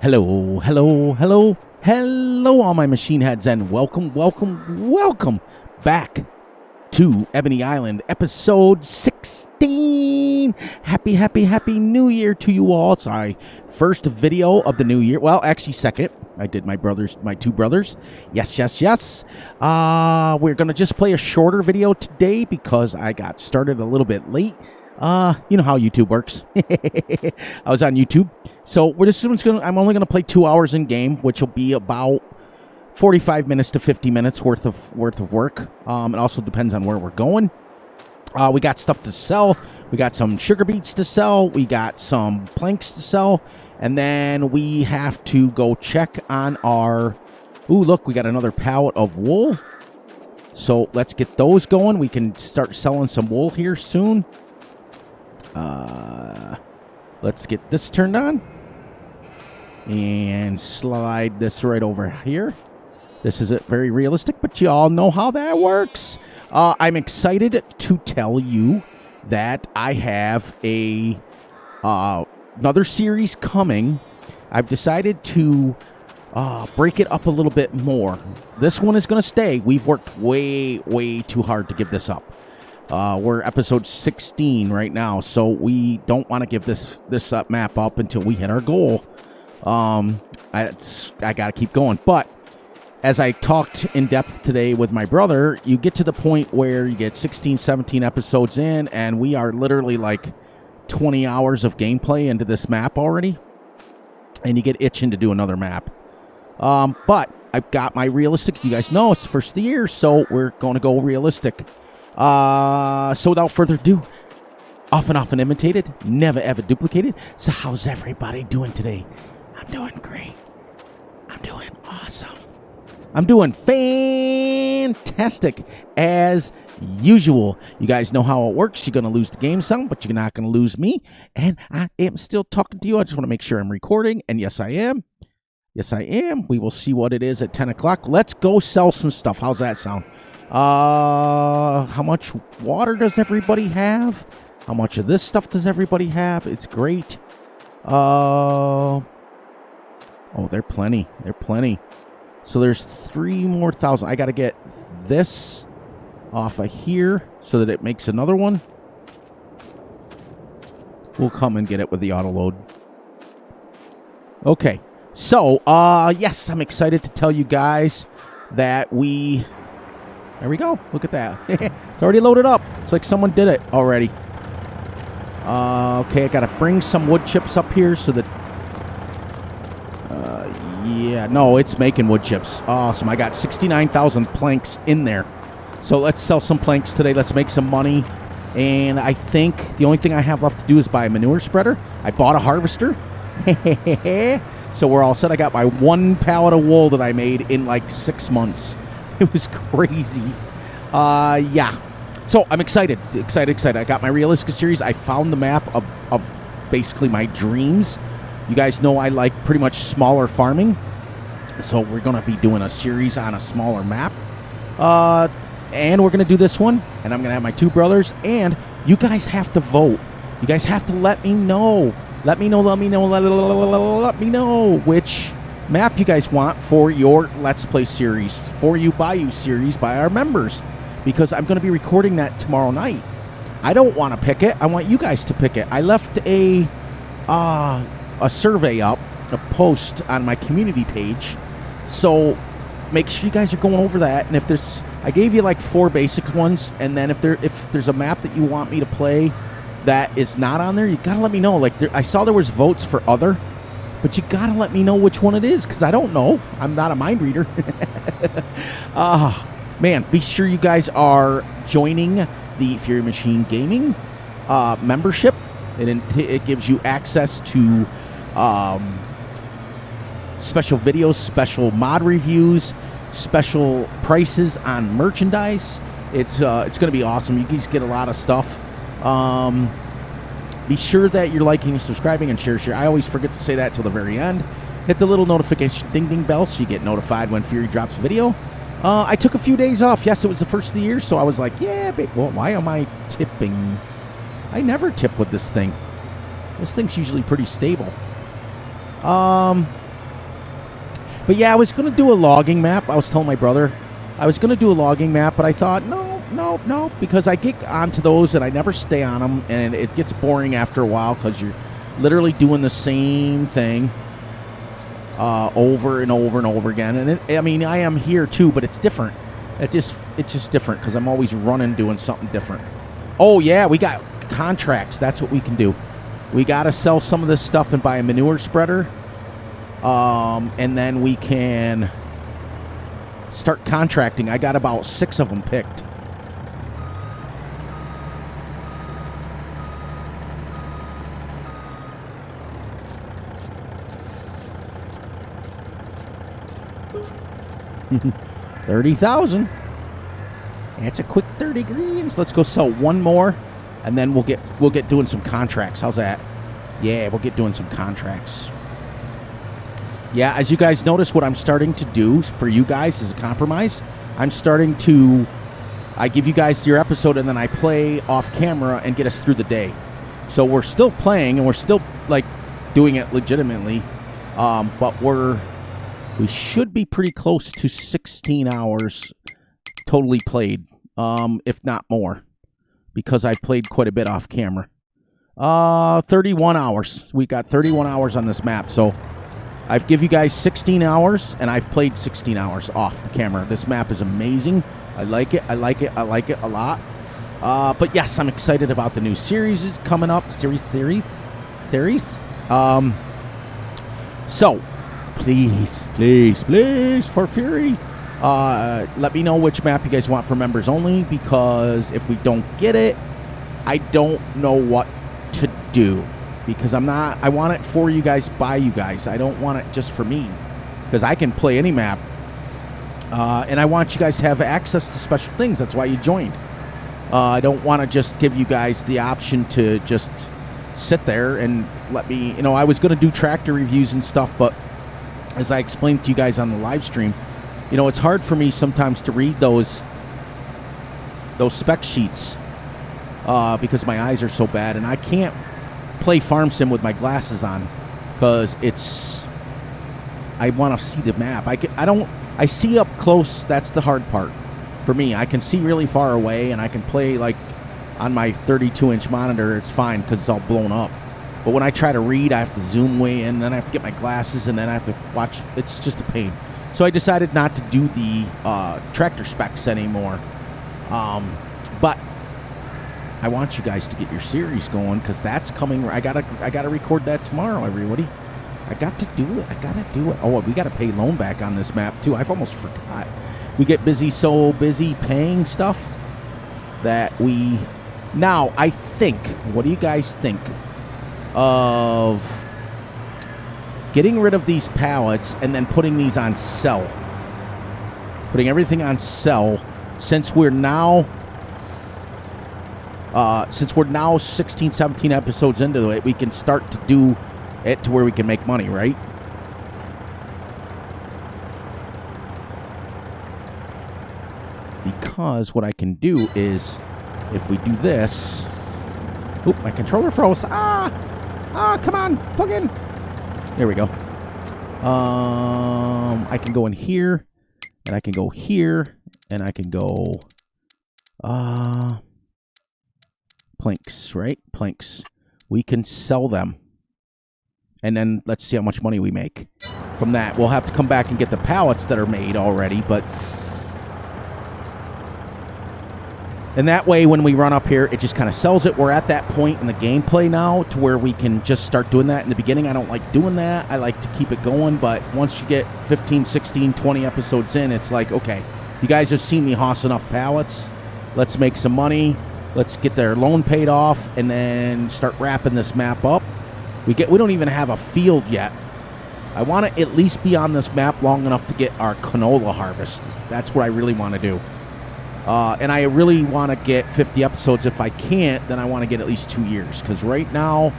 Hello, hello, hello, hello, all my machine heads, and welcome back to Ebony Island, episode 16. Happy New Year to you all. It's our first video of the new year. Well, actually, second. I did my two brothers. Yes. We're going to just play a shorter video today because I got started a little bit late. You know how YouTube works. I was on YouTube. So I'm only gonna play 2 hours in game, which will be about 45 minutes to 50 minutes worth of work. It also depends on where we're going. We got stuff to sell. We got some sugar beets to sell. We got some planks to sell, and then we have to go check on our. Ooh, look, we got another pallet of wool. So let's get those going. We can start selling some wool here soon. Let's get this turned on and slide this right over here. This isn't very realistic, but you all know how that works. I'm excited to tell you that I have another series coming. I've decided to break it up a little bit more. This one is going to stay. We've worked way too hard to give this up. We're episode 16 right now, so we don't want to give this map up until we hit our goal. I got to keep going. But as I talked in depth today with my brother, you get to the point where you get 16, 17 episodes in, and we are literally like 20 hours of gameplay into this map already, and you get itching to do another map. But I've got my realistic. You guys know it's the first of the year, so we're going to go realistic. So without further ado, often imitated, never ever duplicated. So how's everybody doing today? I'm doing great. I'm doing awesome. I'm doing fantastic as usual. You guys know how it works. You're going to lose the game some, but you're not going to lose me. And I am still talking to you. I just want to make sure I'm recording. And yes, I am. We will see what it is at 10 o'clock. Let's go sell some stuff. How's that sound? How much water does everybody have? How much of this stuff does everybody have? It's great. Oh, they're plenty. So there's 3 more thousand. I got to get this off of here so that it makes another one. We'll come and get it with the auto load. Okay. So, yes, I'm excited to tell you guys that there we go. Look at that. It's already loaded up. It's like someone did it already. Okay, I got to bring some wood chips up here so that... yeah, no, it's making wood chips. Awesome. I got 69,000 planks in there. So let's sell some planks today. Let's make some money. And I think the only thing I have left to do is buy a manure spreader. I bought a harvester. So we're all set. I got my 1 pallet of wool that I made in like 6 months. It was crazy. Yeah. So I'm excited. I got my realistic series. I found the map of basically my dreams. You guys know I like pretty much smaller farming. So we're going to be doing a series on a smaller map. And we're going to do this one. And I'm going to have my 2 brothers. And you guys have to vote. You guys have to let me know. Let me know which map you guys want for your Let's Play series, for you, by you series, by our members, because I'm going to be recording that tomorrow night. I don't want to pick it. I want you guys to pick it. I left a survey up, a post on my community page, so make sure you guys are going over that. And if I gave you like 4 basic ones, and then if there's a map that you want me to play that is not on there, you gotta let me know. Like I saw there was votes for other. But you gotta let me know which one it is, because I don't know. I'm not a mind reader. Man, be sure you guys are joining the Fury Machine Gaming membership. It gives you access to special videos, special mod reviews, special prices on merchandise. It's going to be awesome. You guys get a lot of stuff. Be sure that you're liking, subscribing, and share. I always forget to say that till the very end. Hit the little notification ding bell so you get notified when Fury drops a video. I took a few days off. Yes, it was the first of the year, so I was like, yeah, well, why am I tipping? I never tip with this thing. This thing's usually pretty stable. But yeah, I was going to do a logging map. I was telling my brother I was going to do a logging map, but I thought, no, because I get onto those and I never stay on them, and it gets boring after a while because you're literally doing the same thing over and over and over again. And I mean, I am here too, but it's different. It's just different because I'm always running doing something different. Oh, yeah, we got contracts. That's what we can do. We got to sell some of this stuff and buy a manure spreader. And then we can start contracting. I got about 6 of them picked. $30,000. That's a quick 30 greens. Let's go sell one more, and then we'll get doing some contracts. How's that? Yeah, we'll get doing some contracts. Yeah, as you guys notice, what I'm starting to do for you guys is a compromise. I give you guys your episode, and then I play off camera and get us through the day. So we're still playing, and we're still like doing it legitimately, but we should be pretty close to 16 hours totally played, if not more, because I played quite a bit off camera. 31 hours. We got 31 hours on this map, so I've give you guys 16 hours, and I've played 16 hours off the camera. This map is amazing. I like it. I like it a lot. But yes, I'm excited about the new series is coming up. Series. So, please, for Fury, let me know which map you guys want for members only, because if we don't get it, I don't know what to do. Because I want it for you guys, by you guys. I don't want it just for me, because I can play any map. And I want you guys to have access to special things. That's why you joined. I don't want to just give you guys the option to just sit there and let me, I was going to do tractor reviews and stuff, but as I explained to you guys on the live stream, it's hard for me sometimes to read those spec sheets because my eyes are so bad, and I can't play Farm Sim with my glasses on because I want to see the map. I see up close. That's the hard part for me. I can see really far away, and I can play like on my 32-inch monitor. It's fine because it's all blown up. But when I try to read, I have to zoom way in, then I have to get my glasses, and then I have to watch. It's just a pain. So I decided not to do the tractor specs anymore. But I want you guys to get your series going, because that's coming. I gotta record that tomorrow, everybody. I got to do it. Oh, we got to pay loan back on this map too. I've almost forgot. We get so busy paying stuff that we. Now, I think. What do you guys think of getting rid of these pallets and then putting these on sell? Putting everything on sell, since we're now 16, 17 episodes into it, we can start to do it to where we can make money, right? Because what I can do is, if we do this... Oop, my controller froze. Come on, plug in. There we go. I can go in here, and I can go here, and I can go... planks, right? Planks. We can sell them. And then let's see how much money we make from that. We'll have to come back and get the pallets that are made already, but... And that way, when we run up here, it just kind of sells it. We're at that point in the gameplay now to where we can just start doing that. In the beginning, I don't like doing that. I like to keep it going, but once you get 15, 16, 20 episodes in, it's like, okay, you guys have seen me hoss enough pallets. Let's make some money. Let's get their loan paid off and then start wrapping this map up. We don't even have a field yet. I want to at least be on this map long enough to get our canola harvest. That's what I really want to do. And I really want to get 50 episodes. If I can't, then I want to get at least 2 years. Because right now,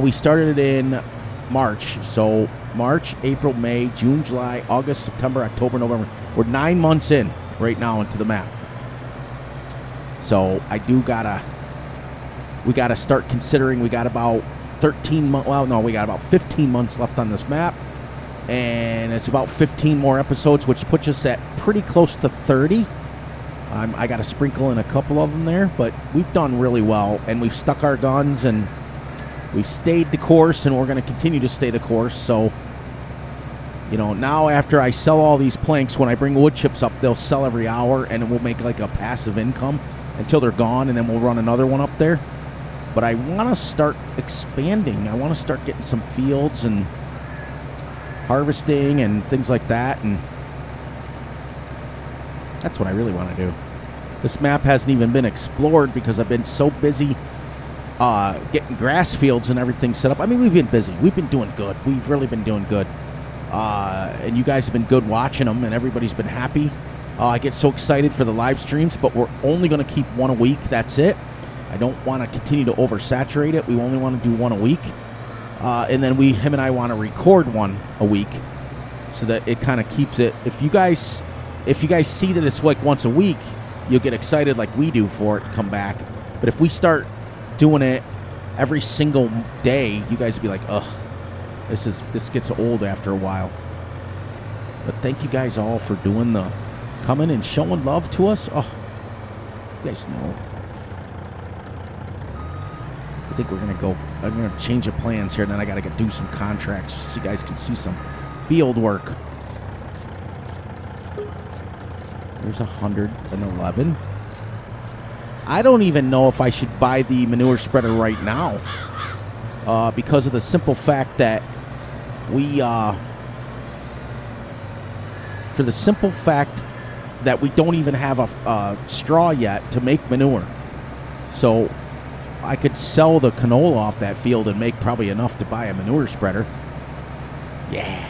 we started in March. So March, April, May, June, July, August, September, October, November. We're 9 months in right now into the map. So we gotta start considering. We got about 13 months. Well, no, we got about 15 months left on this map. and it's about 15 more episodes, which puts us at pretty close to 30. I got to sprinkle in a couple of them there, but we've done really well, and we've stuck our guns, and we've stayed the course, and we're going to continue to stay the course. So, you know, now after I sell all these planks, when I bring wood chips up, they'll sell every hour, and we'll make like a passive income until they're gone, and then we'll run another one up there. But I want to start expanding. I want to start getting some fields and harvesting and things like that, and that's what I really want to do. This map hasn't even been explored because I've been so busy getting grass fields and everything set up. I mean, we've been busy. We've been doing good. We've really been doing good. And you guys have been good watching them, and everybody's been happy. I get so excited for the live streams, but we're only going to keep one a week. That's it. I don't want to continue to oversaturate it. We only want to do one a week. And then him and I want to record one a week so that it kind of keeps it. If you guys see that it's like once a week, you'll get excited like we do for it and come back. But if we start doing it every single day, you guys will be like, ugh, this gets old after a while. But thank you guys all for coming and showing love to us. Oh, you guys know. I think I'm going to change the plans here, and then I got to do some contracts so you guys can see some field work. There's 111. I don't even know if I should buy the manure spreader right now because of the simple fact that we don't even have a straw yet to make manure. So I could sell the canola off that field and make probably enough to buy a manure spreader. Yeah.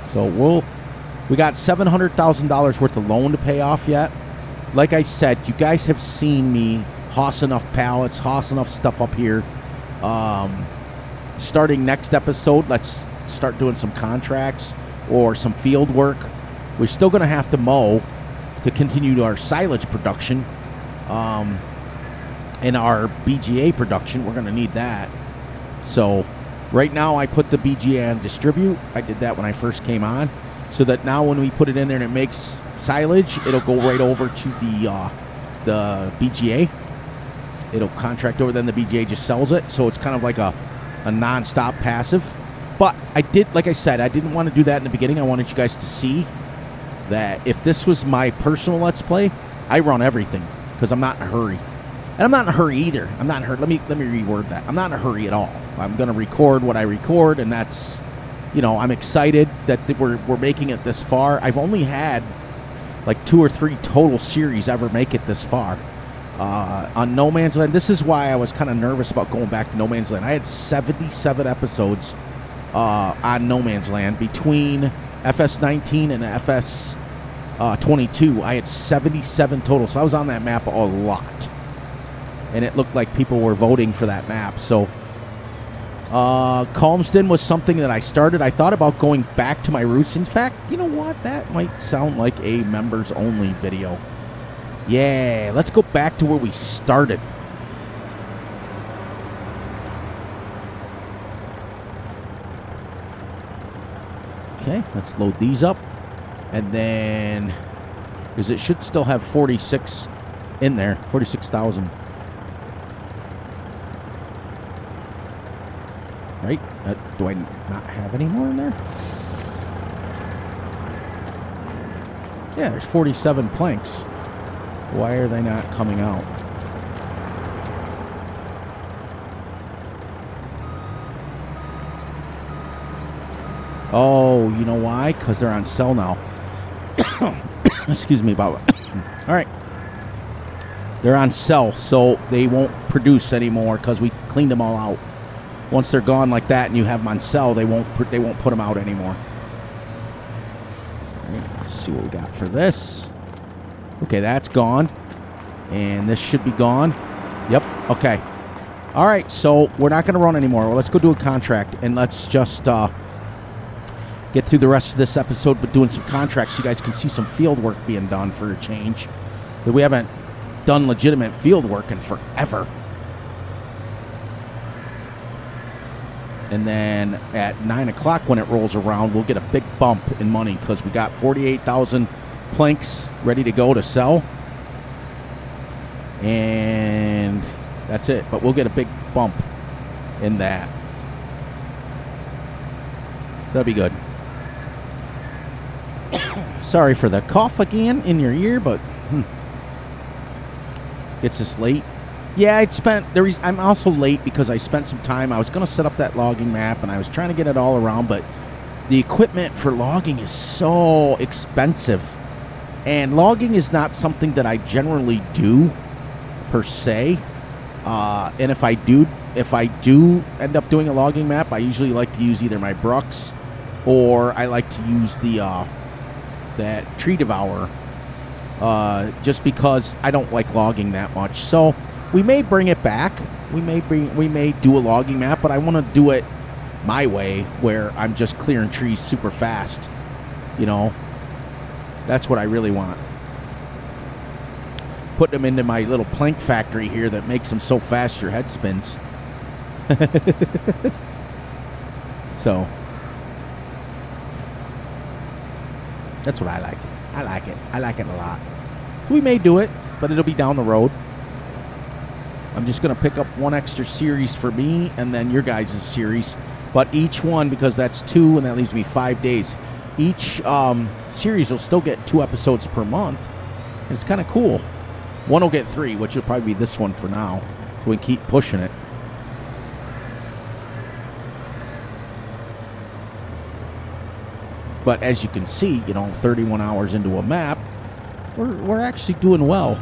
So we got $700,000 worth of loan to pay off yet. Like I said, you guys have seen me hoss enough pallets, hoss enough stuff up here. Starting next episode, let's start doing some contracts or some field work. We're still going to have to mow to continue our silage production. And our BGA production, we're going to need that. So right now I put the BGA on distribute. I did that when I first came on, so that now when we put it in there and it makes silage, it'll go right over to the BGA. It'll contract over, then the BGA just sells it. So it's kind of like a non-stop passive. But like I said, I didn't want to do that in the beginning. I wanted you guys to see that if this was my personal Let's Play, I run everything because I'm not in a hurry. And I'm not in a hurry either. I'm not in a hurry. Let me reword that. I'm not in a hurry at all. I'm going to record what I record, and that's, you know, I'm excited that we're making it this far. I've only had like 2 or 3 total series ever make it this far. On No Man's Land, this is why I was kind of nervous about going back to No Man's Land. I had 77 episodes on No Man's Land. Between Fs19 and Fs22, I had 77 total. So I was on that map a lot. And it looked like people were voting for that map. So Calmston was something that I started. I thought about going back to my roots. In fact, you know what? That might sound like a members-only video. Yeah, let's go back to where we started. Okay, let's load these up. And then, because it should still have 46 in there, 46,000. Right? Do I not have any more in there? Yeah, there's 47 planks. Why are they not coming out? Oh, you know why? Because they're on sale now. Excuse me about it. All right. They're on sale, so they won't produce anymore because we cleaned them all out. Once they're gone like that and you have them on sale, they won't put them out anymore. All right, let's see what we got for this. Okay, that's gone. And this should be gone. Yep, okay. All right, so we're not going to run anymore. Well, let's go do a contract, and let's just get through the rest of this episode with doing some contracts so you guys can see some field work being done for a change. But we haven't done legitimate field work in forever. And then at 9 o'clock when it rolls around, we'll get a big bump in money because we got 48,000 planks ready to go to sell. And that's it. But we'll get a big bump in that. So that'll be good. Sorry for the cough again in your ear, but it's this late. Yeah, I'm also late because I spent some time. I was going to set up that logging map, and I was trying to get it all around, but the equipment for logging is so expensive. And logging is not something that I generally do, per se. And if I do end up doing a logging map, I usually like to use either my Brooks or I like to use that Tree Devourer, just because I don't like logging that much. So we may bring it back. We may do a logging map, but I want to do it my way, where I'm just clearing trees super fast. You know, that's what I really want. Put them into my little plank factory here that makes them so fast your head spins. So that's what I like. I like it. I like it a lot. So we may do it, but it'll be down the road. I'm just going to pick up one extra series for me and then your guys' series. But each one, because that's 2 and that leaves me 5 days, each series will still get 2 episodes per month. And it's kind of cool. One will get 3, which will probably be this one for now. So we can keep pushing it. But as you can see, 31 hours into a map, we're actually doing well.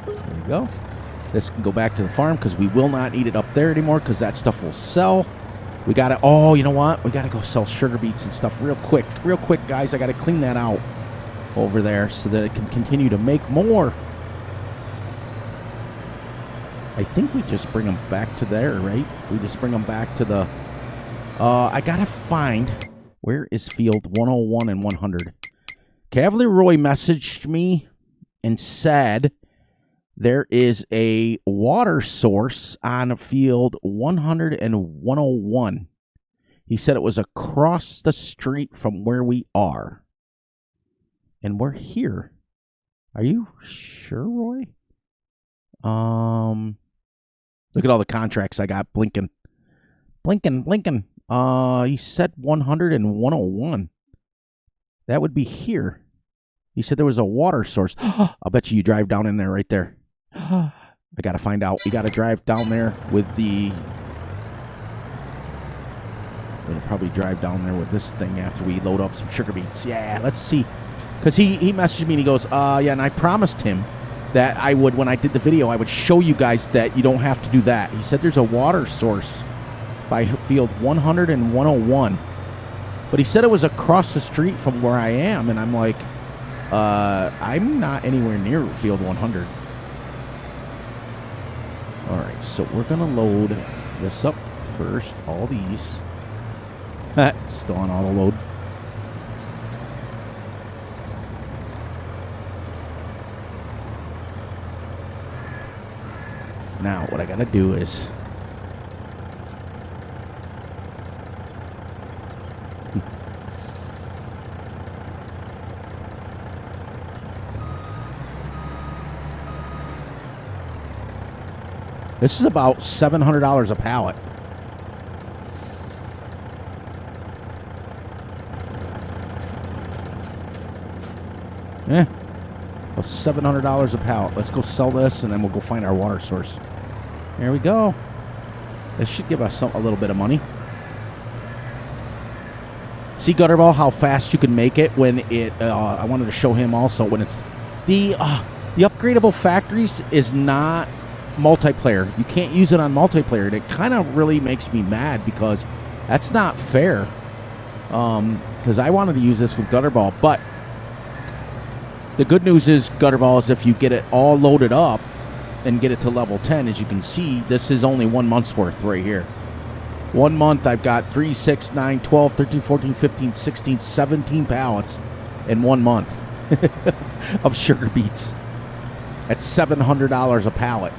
There we go. This can go back to the farm because we will not eat it up there anymore because that stuff will sell. We got to, oh, you know what? We got to go sell sugar beets and stuff real quick. Real quick, guys. I got to clean that out over there so that it can continue to make more. I think we just bring them back to there, right? We just bring them back to the... I got to find... Where is field 101 and 100? Cavalier Roy messaged me and said there is a water source on field 100 and 101. He said it was across the street from where we are. And we're here. Are you sure, Roy? Look at all the contracts I got blinking. Blinking. He said 100 and 101. That would be here. He said there was a water source. I'll bet you drive down in there right there. I got to find out. We got to drive down there with the... We'll probably drive down there with this thing after we load up some sugar beets. Yeah, let's see. Because he messaged me and he goes, yeah, and I promised him that I would, when I did the video, I would show you guys that you don't have to do that. He said there's a water source by field 100 and 101. But he said it was across the street from where I am, and I'm like, I'm not anywhere near field 100. All right, so we're going to load this up first, all these. Still on auto load. Now, what I got to do is... This is about $700 a pallet. Yeah. Well, $700 a pallet. Let's go sell this, and then we'll go find our water source. There we go. This should give us a little bit of money. See, Gutterball, how fast you can make it when it... I wanted to show him also when it's... The upgradable factories is not multiplayer. You can't use it on multiplayer. And it kind of really makes me mad because that's not fair. Because I wanted to use this with Gutterball, but... The good news is, Gutterball, is if you get it all loaded up and get it to level 10, as you can see, this is only 1 month's worth right here. 1 month, I've got 3, 6, 9, 12, 13, 14, 15, 16, 17 pallets in 1 month of sugar beets. at $700 a pallet.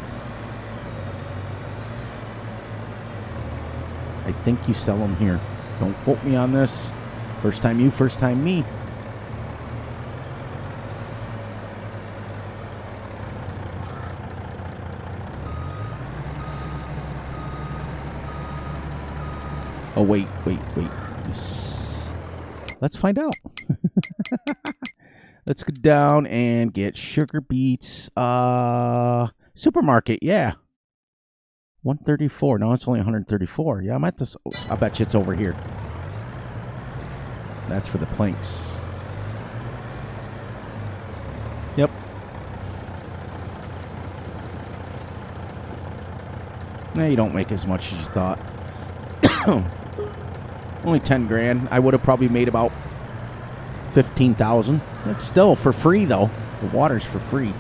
I think you sell them here. Don't quote me on this. First time you, first time me. Oh, wait. Let's find out. Let's go down and get sugar beets. Supermarket, yeah. 134. No, it's only 134. Yeah, I'm at this. I bet you it's over here. That's for the planks. Yep. Nah, you don't make as much as you thought. Only 10 grand. I would have probably made about 15,000. It's still for free though. The water's for free.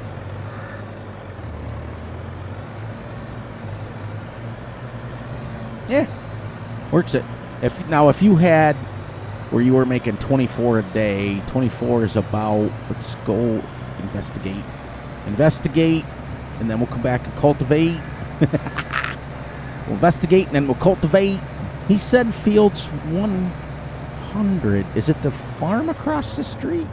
Yeah, works it. If you had where you were making 24 a day, 24 is about, let's go investigate, and then we'll come back and cultivate. We'll investigate and then we'll cultivate. He said fields 100. Is it the farm across the street?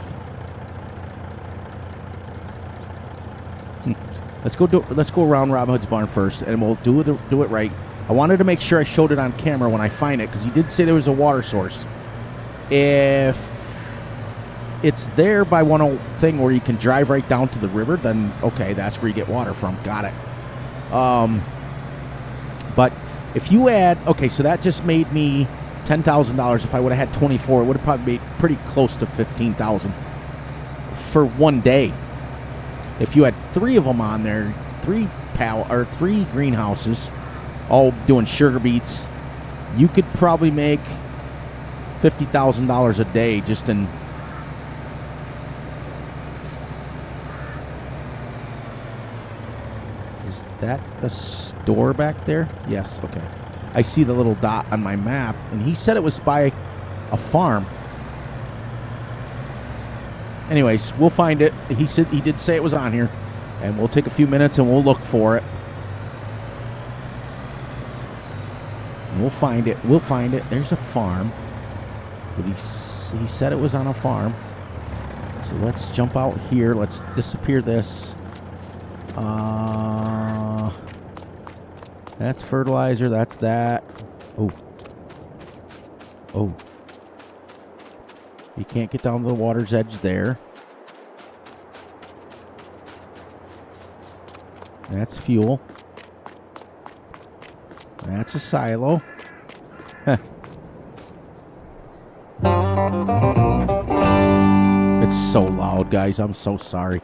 Let's go around Robin Hood's barn first, and we'll do it right. I wanted to make sure I showed it on camera when I find it, because he did say there was a water source. If it's there by one thing where you can drive right down to the river, then okay, that's where you get water from. Got it. But if you add, okay, so that just made me $10,000. If I would have had 24, it would have probably made pretty close to 15,000 for one day. If you had 3 of them on there, 3 greenhouses, all doing sugar beets, you could probably make $50,000 a day just in. Is that the store back there? Yes, okay. I see the little dot on my map, and he said it was by a farm. Anyways, we'll find it. He did say it was on here, and we'll take a few minutes and we'll look for it. And we'll find it. We'll find it. There's a farm. But he said it was on a farm. So let's jump out here. Let's disappear this. That's fertilizer. That's that. Oh. You can't get down to the water's edge there. That's fuel. That's a silo. It's so loud, guys. I'm so sorry.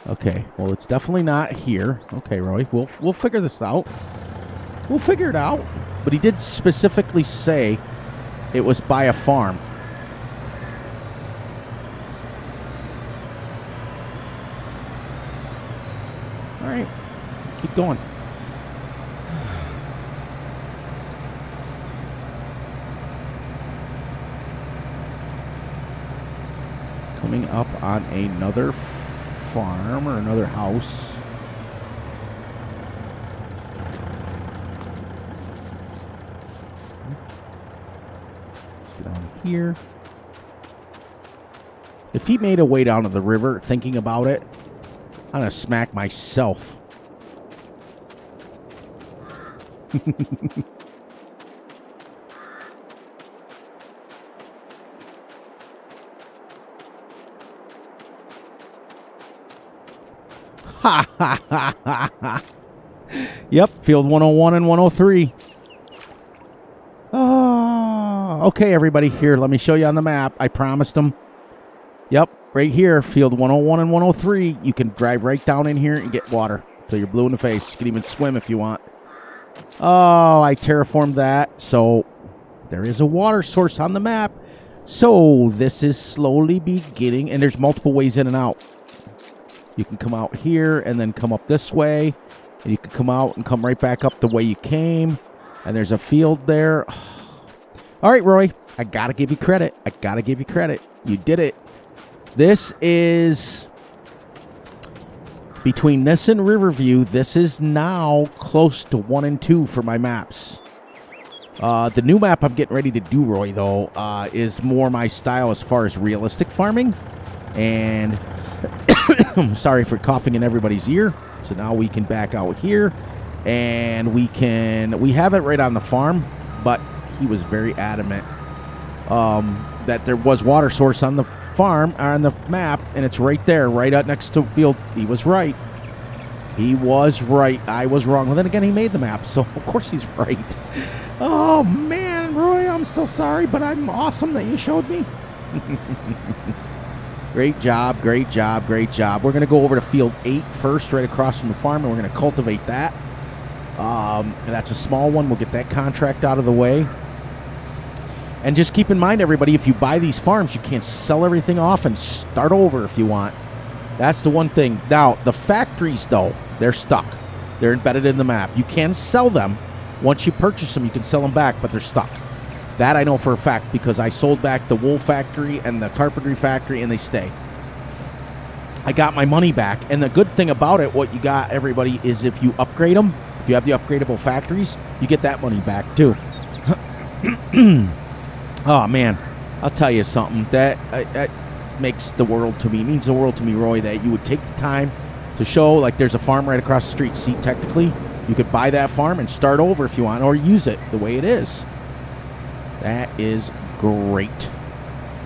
Okay, well, it's definitely not here. Okay, Roy, we'll figure this out. We'll figure it out. But he did specifically say it was by a farm. All right, keep going. Coming up on another farm or another house. Down here. If he made a way down to the river, thinking about it, I'm gonna smack myself. Yep, field 101 and 103. Oh, okay, everybody, here, let me show you on the map. I promised them. Yep, right here, field 101 and 103. You can drive right down in here and get water till you're blue in the face. You can even swim if you want. Oh, I terraformed that. So there is a water source on the map. So this is slowly beginning, and there's multiple ways in and out. You can come out here and then come up this way. And you can come out and come right back up the way you came. And there's a field there. All right, Roy. I got to give you credit. You did it. This is Between this and Riverview, this is now close to 1 and 2 for my maps. The new map I'm getting ready to do, Roy, though, is more my style as far as realistic farming. And I'm sorry for coughing in everybody's ear. So now we can back out here. And we have it right on the farm, but he was very adamant that there was water source on the farm, on the map, and it's right there, right up next to field. He was right. He was right. I was wrong. Well, then again, he made the map, so of course he's right. Oh, man, Roy, I'm so sorry, but I'm awesome that you showed me. Great job, great job, great job. We're going to go over to field 8 first, right across from the farm, and we're going to cultivate that. That's a small one. We'll get that contract out of the way. And just keep in mind, everybody, if you buy these farms, you can't sell everything off and start over if you want. That's the one thing. Now, the factories, though, they're stuck. They're embedded in the map. You can sell them. Once you purchase them, you can sell them back, but they're stuck. That I know for a fact because I sold back the wool factory and the carpentry factory, and they stay. I got my money back. And the good thing about it, what you got, everybody, is if you upgrade them, if you have the upgradable factories, you get that money back, too. Oh, man, I'll tell you something. That makes the world to me. It means the world to me, Roy, that you would take the time to show, like, there's a farm right across the street. See, technically, you could buy that farm and start over if you want, or use it the way it is. That is great.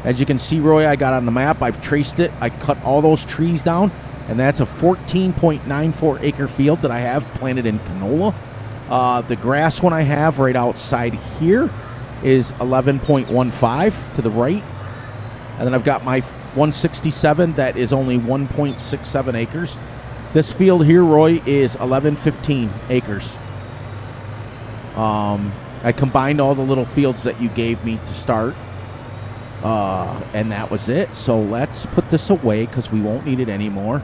As you can see, Roy, I got on the map. I've traced it. I cut all those trees down, and that's a 14.94 acre field that I have planted in canola. The grass one I have right outside here is 11.15 to the right. And then I've got my 167 that is only 1.67 acres. This field here, Roy, is 11.15 acres. I combined all the little fields that you gave me to start. And that was it. So let's put this away because we won't need it anymore.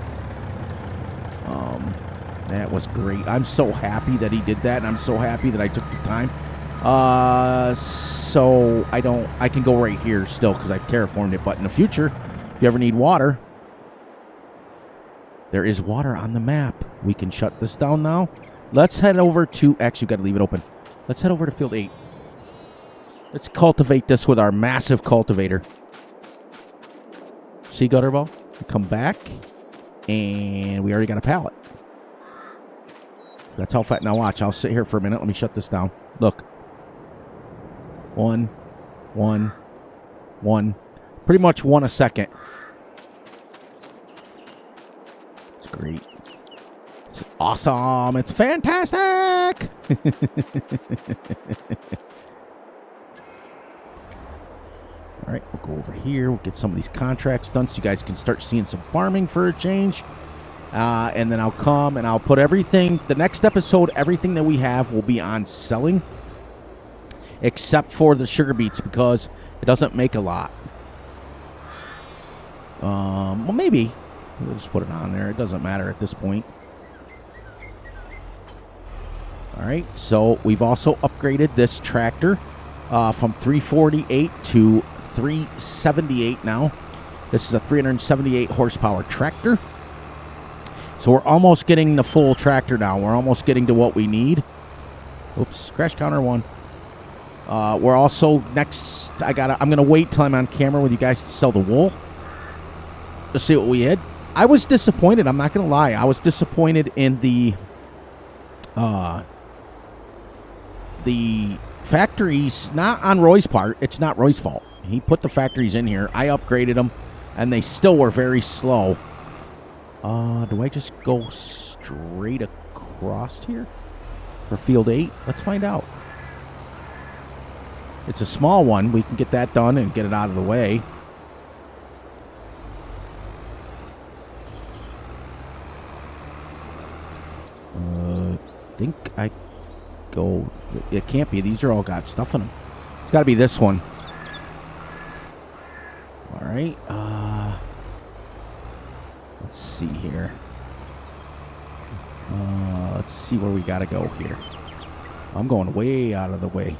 That was great. I'm so happy that he did that, and I'm so happy that I took the time. So I can go right here still because I've terraformed it. But in the future, if you ever need water, there is water on the map. We can shut this down now. Let's head over to, actually, got to leave it open. Let's head over to field 8. Let's cultivate this with our massive cultivator. See, Gutterball? Come back, and we already got a pallet. That's how fat. Now watch. I'll sit here for a minute. Let me shut this down. Look. 1, 1, 1. Pretty much 1 a second. It's great. It's awesome. It's fantastic. All right, we'll go over here. We'll get some of these contracts done so you guys can start seeing some farming for a change. And then I'll come and I'll put everything, the next episode, everything that we have will be on selling. Except for the sugar beets because it doesn't make a lot. Well, maybe. We'll just put it on there. It doesn't matter at this point. All right, so we've also upgraded this tractor from 348 to 378 now. This is a 378 horsepower tractor. So we're almost getting the full tractor now. We're almost getting to what we need. Oops, crash counter 1. We're also next. I'm gonna wait till I'm on camera with you guys to sell the wool. To see what we had. I was disappointed. I'm not gonna lie. I was disappointed in the factories. Not on Roy's part. It's not Roy's fault. He put the factories in here. I upgraded them, and they still were very slow. Do I just go straight across here for field 8? Let's find out. It's a small one. We can get that done and get it out of the way. I think I go... It can't be. These are all got stuff in them. It's got to be this one. All right. Let's see here. Let's see where we got to go here. I'm going way out of the way.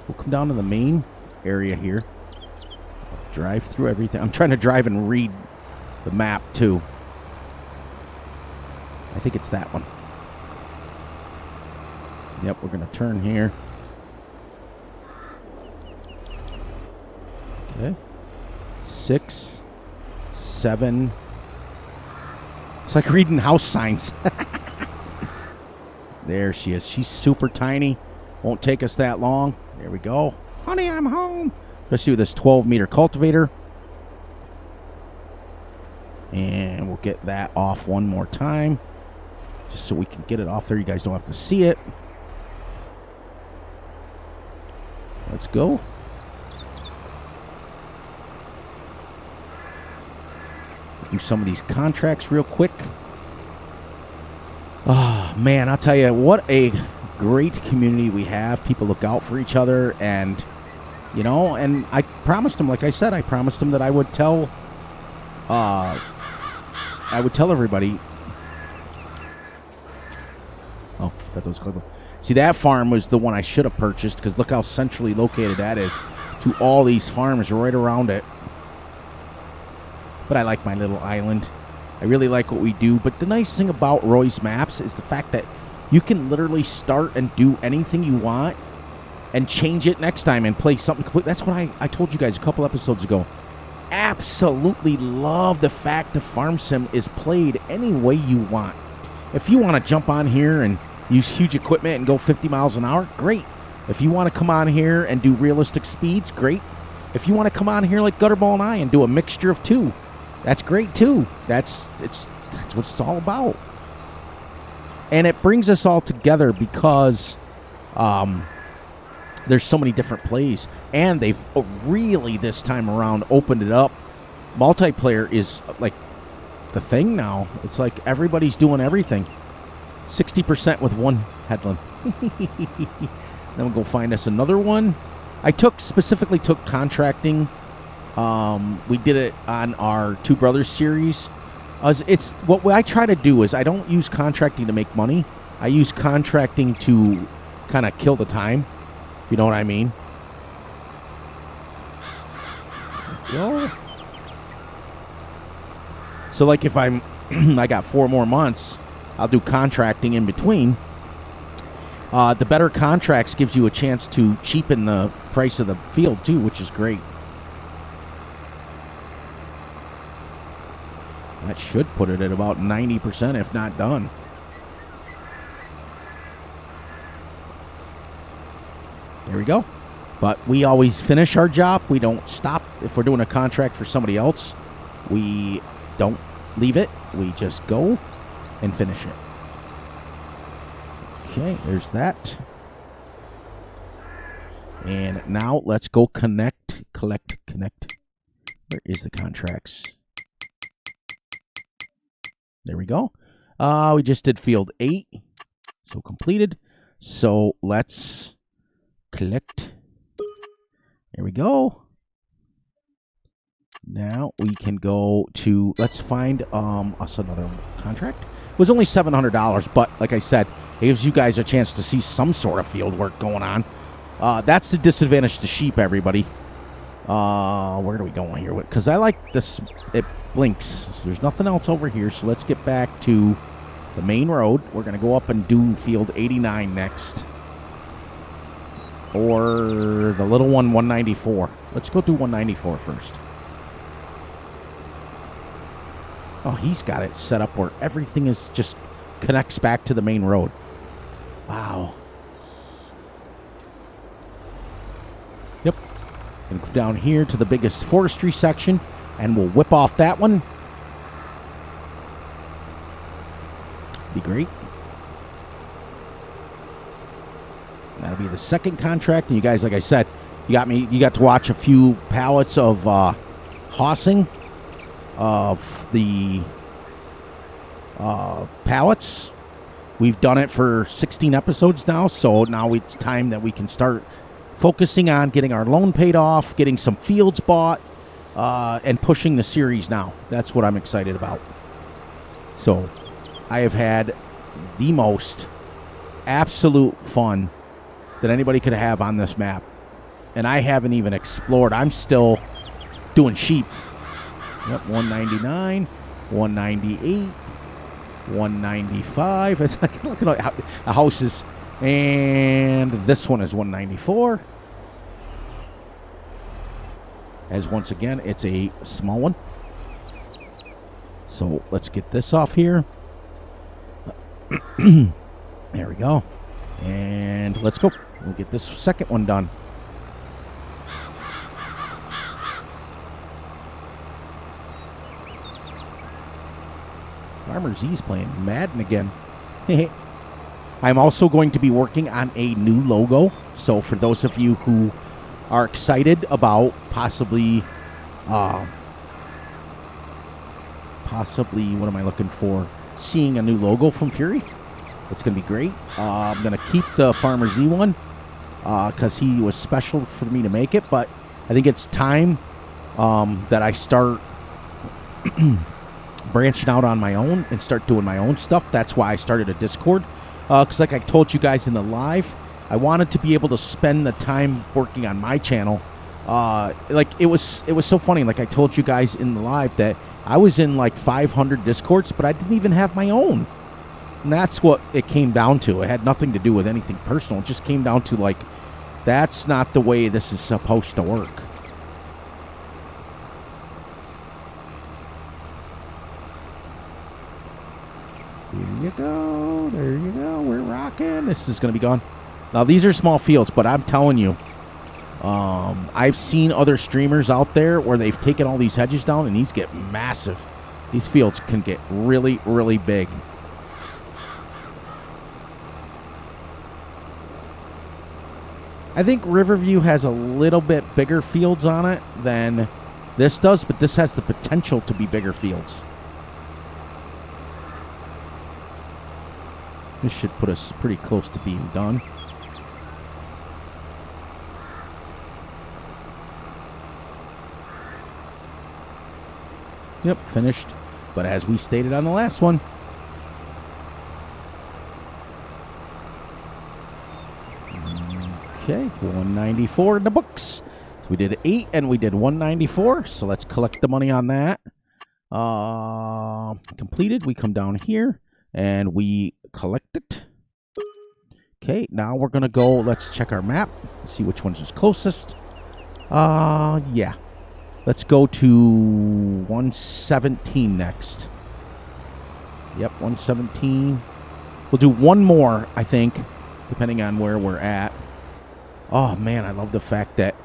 We'll come down to the main area here. Drive through everything. I'm trying to drive and read the map, too. I think it's that one. Yep, we're going to turn here. Okay. 6, 7. It's like reading house signs. There she is. She's super tiny. Won't take us that long. There we go. Honey, I'm home. Let's do this 12-meter cultivator. And we'll get that off one more time. Just so we can get it off there. You guys don't have to see it. Let's go. Do some of these contracts real quick. Oh, man, I'll tell you, what a great community we have. People look out for each other, and, you know, and I promised them, like I said, I promised them that I would tell everybody. Oh, that was clever. See, that farm was the one I should have purchased, because look how centrally located that is to all these farms right around it. But I like my little island. I really like what we do. But the nice thing about Roy's Maps is the fact that you can literally start and do anything you want and change it next time and play something complete. That's what I told you guys a couple episodes ago. Absolutely love the fact the Farm Sim is played any way you want. If you want to jump on here and use huge equipment and go 50 miles an hour, great. If you want to come on here and do realistic speeds, great. If you want to come on here like Gutterball and I and do a mixture of two, that's great too. That's what it's all about. And it brings us all together because there's so many different plays. And they've really, this time around, opened it up. Multiplayer is like the thing now. It's like everybody's doing everything. 60% with one headland. Then we'll go find us another one. I specifically took contracting. We did it on our Two Brothers series. It's what I try to do is I don't use contracting to make money. I use contracting to kind of kill the time. You know what I mean? Go. So like if I got 4 more months, I'll do contracting in between. The better contracts gives you a chance to cheapen the price of the field too, which is great. That should put it at about 90%, if not done. There we go. But we always finish our job. We don't stop. If we're doing a contract for somebody else, we don't leave it. We just go and finish it. Okay, there's that. And now let's go connect. Where is the contracts? There we go. We just did field 8. So completed. So let's collect. There we go. Now we can go to, let's find us another contract. It was only $700, but like I said, it gives you guys a chance to see some sort of field work going on. That's the disadvantage to sheep, everybody. Where are we going here? Because I like this, it blinks. So there's nothing else over here, so let's get back to the main road. We're going to go up and do field 89 next. Or the little one, 194. Let's go do 194 first. Oh, he's got it set up where everything is just connects back to the main road. Wow. Yep. Gonna go down here to the biggest forestry section, and we'll whip off that one. Be great. That'll be the second contract. And you guys, like I said, you got to watch a few pallets of hossing of the pallets. We've done it for 16 episodes now, so now it's time that we can start focusing on getting our loan paid off, getting some fields bought, and pushing the series now. That's what I'm excited about. So I have had the most absolute fun that anybody could have on this map. And I haven't even explored. I'm still doing sheep. Yep, 199, 198. 195. It's like, look at the houses. And this one is 194. As once again, it's a small one. So let's get this off here. There we go. And let's go. We'll get this second one done. Farmer Z's playing Madden again. I'm also going to be working on a new logo. So for those of you who are excited about possibly, what am I looking for? Seeing a new logo from Fury. It's going to be great. I'm going to keep the Farmer Z one because he was special for me to make it. But I think it's time that I start branching out on my own and start doing my own stuff. That's why I started a Discord. Because like I told you guys in the live, I wanted to be able to spend the time working on my channel. Like it was so funny. Like I told you guys in the live that I was in like 500 Discords, but I didn't even have my own. And that's what it came down to. It had nothing to do with anything personal. It just came down to like, that's not the way this is supposed to work. Here you go. There you go. We're rocking. This is going to be gone. Now, these are small fields, but I'm telling you, I've seen other streamers out there where they've taken all these hedges down, and these get massive. These fields can get really, really big. I think Riverview has a little bit bigger fields on it than this does, but this has the potential to be bigger fields. This should put us pretty close to being done. Yep, finished. But as we stated on the last one, okay, 194 in the books. So we did 8 and we did 194. So let's collect the money on that. Completed. We come down here and we collect it. Okay, now we're going to go. Let's check our map. See which one's closest. Yeah. Let's go to 117 next. Yep, 117. We'll do one more, I think, depending on where we're at. Oh, man, I love the fact that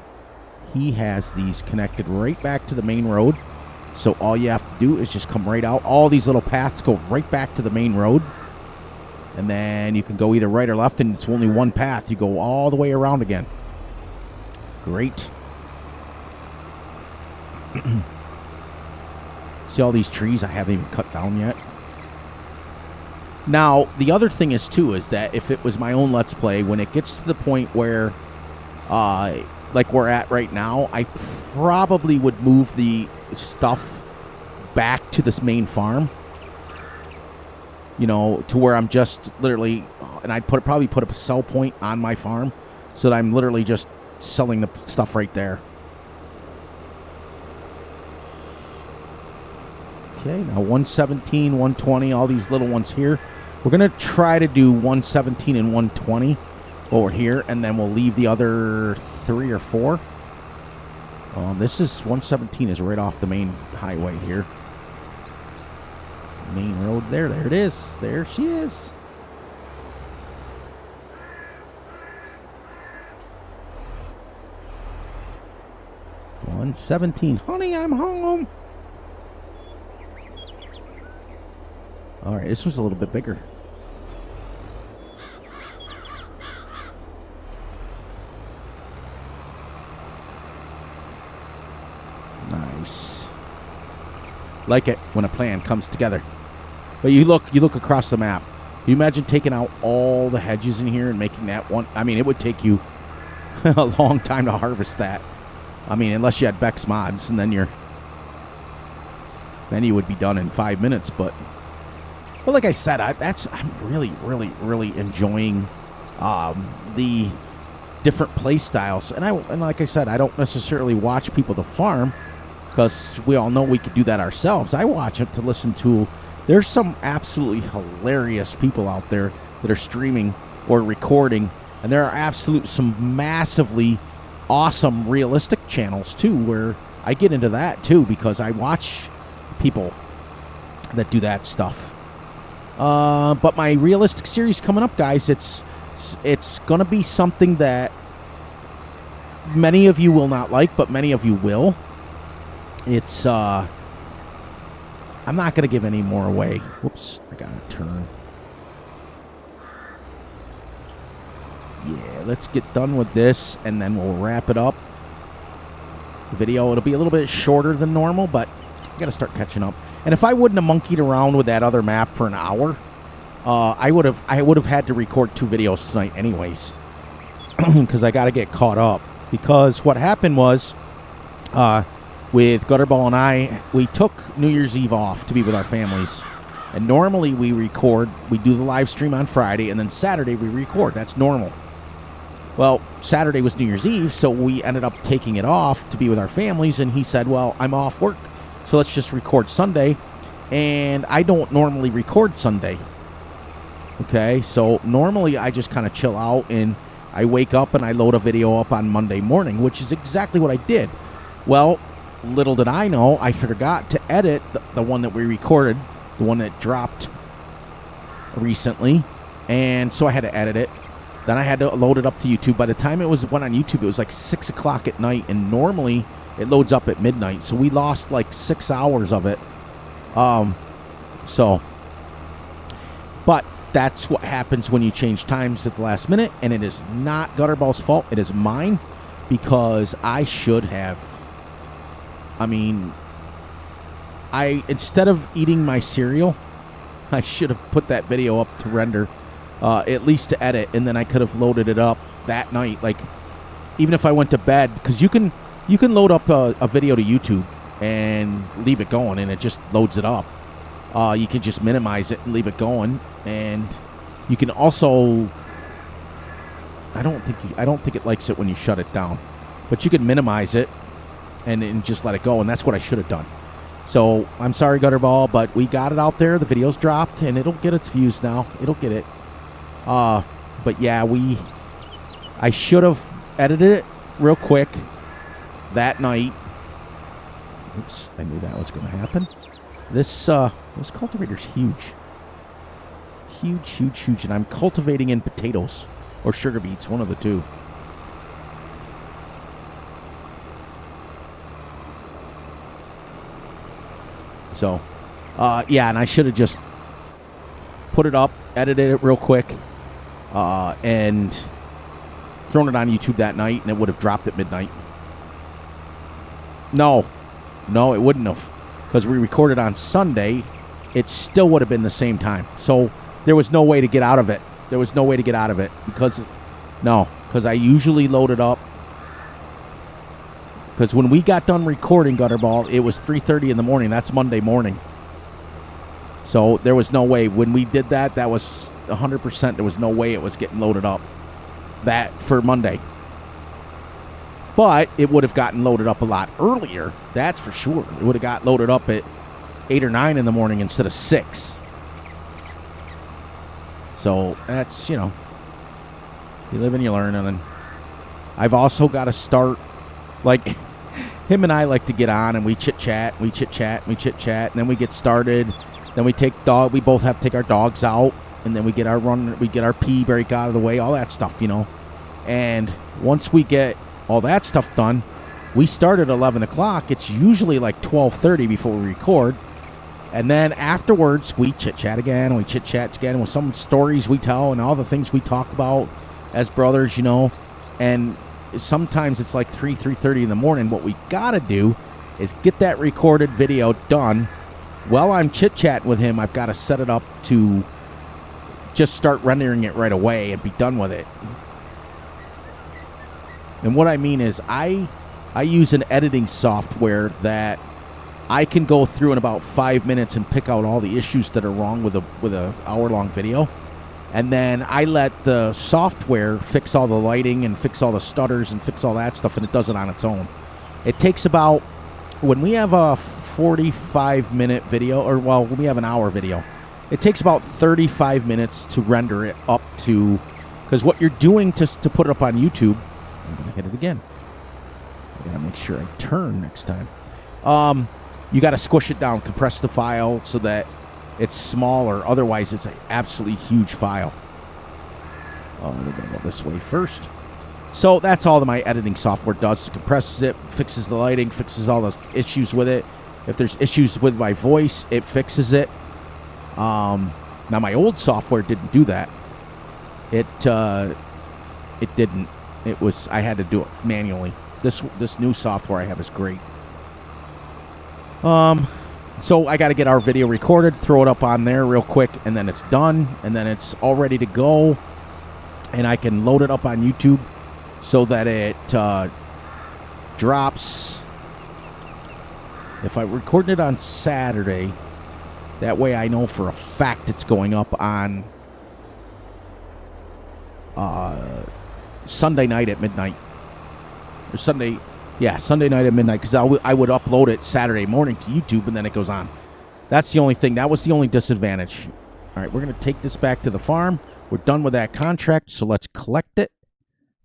he has these connected right back to the main road. So all you have to do is just come right out. All these little paths go right back to the main road. And then you can go either right or left, and it's only one path. You go all the way around again. Great. See all these trees I haven't even cut down yet? Now, the other thing is, too, is that if it was my own Let's Play, when it gets to the point where, like we're at right now, I probably would move the stuff back to this main farm. You know, to where I'm just literally, and I'd probably put a sell point on my farm so that I'm literally just selling the stuff right there. Okay, now 117, 120, all these little ones here. We're going to try to do 117 and 120 over here, and then we'll leave the other 3 or 4. This is 117 is right off the main highway here. Main road there. There it is. There she is. $117. Honey, I'm home. All right, this was a little bit bigger. Nice. Like it when a plan comes together. But you look across the map. You imagine taking out all the hedges in here and making that one. I mean, it would take you a long time to harvest that. I mean, unless you had Beck's mods, and then you would be done in 5 minutes. But like I said, I'm really, really, really enjoying the different play styles. And like I said, I don't necessarily watch people to farm because we all know we could do that ourselves. I watch it to listen to There's some absolutely hilarious people out there that are streaming or recording, and there are some massively awesome realistic channels too, where I get into that too because I watch people that do that stuff. But my realistic series coming up, guys, it's gonna be something that many of you will not like, but many of you will. It's I'm not gonna give any more away. Whoops, I gotta turn. Yeah, let's get done with this, and then we'll wrap it up. The video, it'll be a little bit shorter than normal, but I gotta start catching up. And if I wouldn't have monkeyed around with that other map for an hour, I would have had to record 2 videos tonight anyways, because I gotta get caught up. Because what happened was, with Gutterball and I, we took New Year's Eve off to be with our families. And normally we do the live stream on Friday, and then Saturday we record. That's normal. Well, Saturday was New Year's Eve, so we ended up taking it off to be with our families, and he said, well, I'm off work, so let's just record Sunday. And I don't normally record Sunday. Okay, so normally I just kind of chill out, and I wake up and I load a video up on Monday morning, which is exactly what I did. Well, little did I know, I forgot to edit the one that we recorded, the one that dropped recently, and so I had to edit it. Then I had to load it up to YouTube. By the time it went on YouTube, it was like 6 o'clock at night, and normally it loads up at midnight, so we lost like 6 hours of it. But that's what happens when you change times at the last minute, and it is not Gutterball's fault. It is mine, because I should have. Instead of eating my cereal, I should have put that video up to render, at least to edit, and then I could have loaded it up that night. Like, even if I went to bed, because you can load up a video to YouTube and leave it going, and it just loads it up. You can just minimize it and leave it going, and you can also. I don't think it likes it when you shut it down, but you can minimize it and just let it go, and that's what I should have done. So I'm sorry, Gutterball, but we got it out there. The video's dropped, and it'll get its views now. It'll get it. But yeah, I should have edited it real quick that night. Oops, I knew that was going to happen. This cultivator's huge. Huge, and I'm cultivating in potatoes or sugar beets, one of the two. So, yeah, and I should have just put it up, edited it real quick, and thrown it on YouTube that night, and it would have dropped at midnight. No, it wouldn't have, because we recorded on Sunday. It still would have been the same time. So there was no way to get out of it. Because I usually load it up. Because when we got done recording Gutterball, it was 3:30 in the morning. That's Monday morning. So there was no way. When we did that, that was 100%. There was no way it was getting loaded up that for Monday. But it would have gotten loaded up a lot earlier. That's for sure. It would have got loaded up at 8 or 9 in the morning instead of 6. So that's, you live and you learn. And then I've also got to start, like, him and I like to get on and we chit-chat, and then we get started. Then we both have to take our dogs out, and then we get our pee break out of the way, all that stuff, And once we get all that stuff done, we start at 11 o'clock. It's usually like 12:30 before we record. And then afterwards, we chit-chat again, with some stories we tell and all the things we talk about as brothers, And sometimes it's like 3:30 in the morning. What we got to do is get that recorded video done. While I'm chit-chatting with him, I've got to set it up to just start rendering it right away and be done with it. And what I mean is I use an editing software that I can go through in about 5 minutes and pick out all the issues that are wrong with a hour-long video. And then I let the software fix all the lighting and fix all the stutters and fix all that stuff, and it does it on its own. It takes about, when we have 45-minute video, or well, we have an hour video. It takes about 35 minutes to render it up to, because what you're doing to put it up on YouTube, I'm going to hit it again. I got to make sure I turn next time. You got to squish it down, compress the file so that it's smaller. Otherwise, it's an absolutely huge file. We're going to go this way first. So that's all that my editing software does. It compresses it, fixes the lighting, fixes all those issues with it. If there's issues with my voice, it fixes it. Now, my old software didn't do that. It didn't. It was, I had to do it manually. This new software I have is great. So I got to get our video recorded, throw it up on there real quick, and then it's done, and then it's all ready to go, and I can load it up on YouTube so that it drops. If I recorded it on Saturday, that way I know for a fact it's going up on Sunday night at midnight. Or Sunday night at midnight, because I would upload it Saturday morning to YouTube, and then it goes on. That's the only thing. That was the only disadvantage. All right, we're going to take this back to the farm. We're done with that contract, so let's collect it.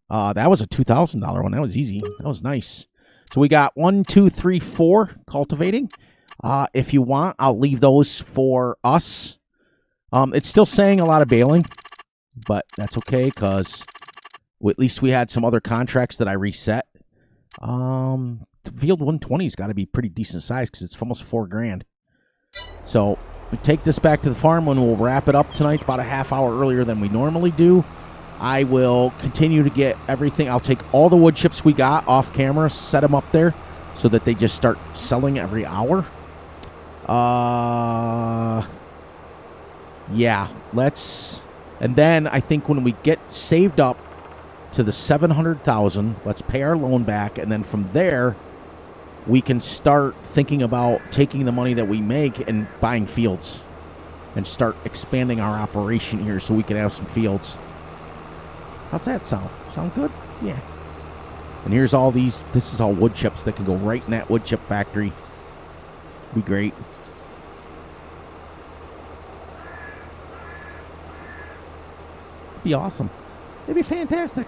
That was a $2,000 one. That was easy. That was nice. So we got 1, 2, 3, 4 cultivating. If you want, I'll leave those for us. It's still saying a lot of baling, but that's okay because at least we had some other contracts that I reset. Field 120's got to be pretty decent size because it's almost $4,000. So we take this back to the farm when we'll wrap it up tonight, about a half hour earlier than we normally do. I will continue to get everything. I'll take all the wood chips we got off camera, set them up there so that they just start selling every hour. Yeah, and then I think when we get saved up to the 700,000, let's pay our loan back, and then from there we can start thinking about taking the money that we make and buying fields and start expanding our operation here so we can have some fields. How's that sound? Sound good? Yeah. And here's all these. This is all wood chips that can go right in that wood chip factory. Be great. Be awesome. It'd be fantastic.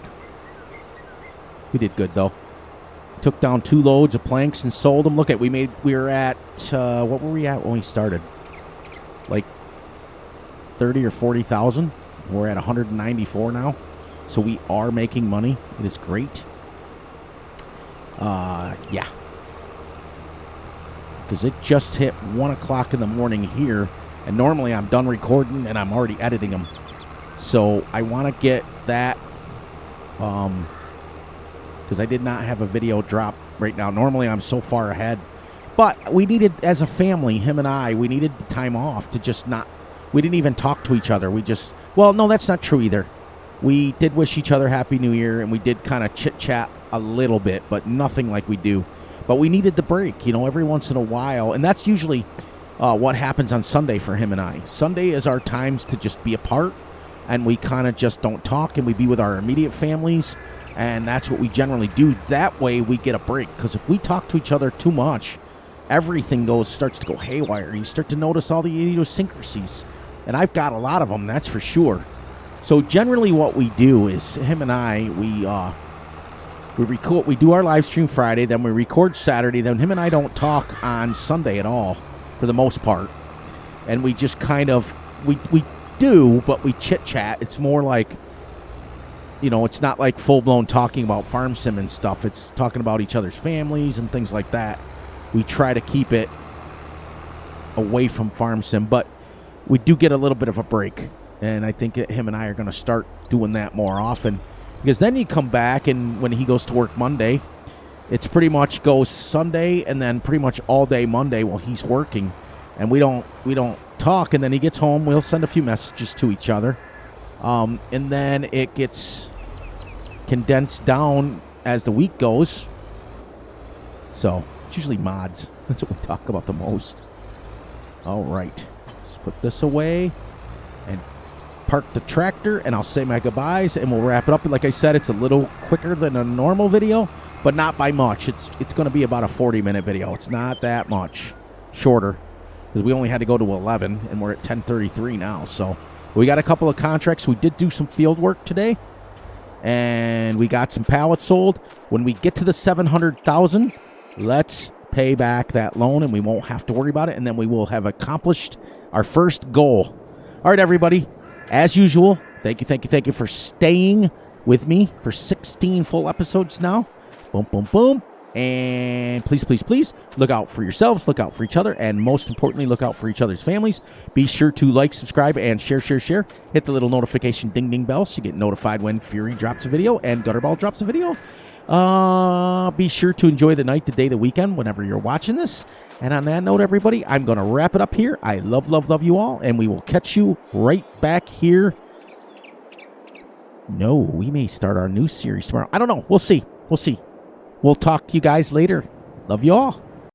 We did good though. Took down 2 loads of planks and sold them. Look at, we were at what were we at when we started? Like 30 or 40,000. We're at 194 now. So we are making money. It is great. Yeah. Because it just hit 1 o'clock in the morning here, and normally I'm done recording and I'm already editing them. So I want to get that, because I did not have a video drop right now. Normally I'm so far ahead, but we needed, as a family, him and I, we needed the time off to just not. We didn't even talk to each other. Well, no, that's not true either. We did wish each other Happy New Year, and we did kind of chit-chat a little bit, but nothing like we do. But we needed the break, every once in a while. And that's usually what happens on Sunday for him and I. Sunday is our times to just be apart, and we kind of just don't talk, and we be with our immediate families, and that's what we generally do. That way we get a break, because if we talk to each other too much, everything starts to go haywire. You start to notice all the idiosyncrasies, and I've got a lot of them, that's for sure. So generally what we do is, him and I, we record. We do our live stream Friday, then we record Saturday. Then him and I don't talk on Sunday at all, for the most part. And we just kind of we do, but we chit chat. It's more like, it's not like full blown talking about farm sim and stuff. It's talking about each other's families and things like that. We try to keep it away from farm sim, but we do get a little bit of a break. And I think that him and I are going to start doing that more often. Because then you come back, and when he goes to work Monday, it's pretty much goes Sunday and then pretty much all day Monday while he's working. And we don't talk, and then he gets home, we'll send a few messages to each other. And then it gets condensed down as the week goes. So it's usually mods. That's what we talk about the most. All right. Let's put this away and park the tractor, and I'll say my goodbyes, and we'll wrap it up. Like I said, it's a little quicker than a normal video, but not by much. It's going to be about a 40-minute video. It's not that much. shorter because we only had to go to 11, and we're at 10:33 now. So we got a couple of contracts. We did do some field work today, and we got some pallets sold. When we get to the 700,000, let's pay back that loan, and we won't have to worry about it, and then we will have accomplished our first goal. All right, everybody. As usual, thank you for staying with me for 16 full episodes now. Boom, boom, boom. And please, please, please look out for yourselves, look out for each other, and most importantly, look out for each other's families. Be sure to like, subscribe, and share. Hit the little notification ding, ding bell so you get notified when Fury drops a video and Gutterball drops a video. Be sure to enjoy the night, the day, the weekend, whenever you're watching this. And on that note, everybody, I'm going to wrap it up here. I love you all, and we will catch you right back here. No, we may start our new series tomorrow. I don't know. We'll see. We'll talk to you guys later. Love you all.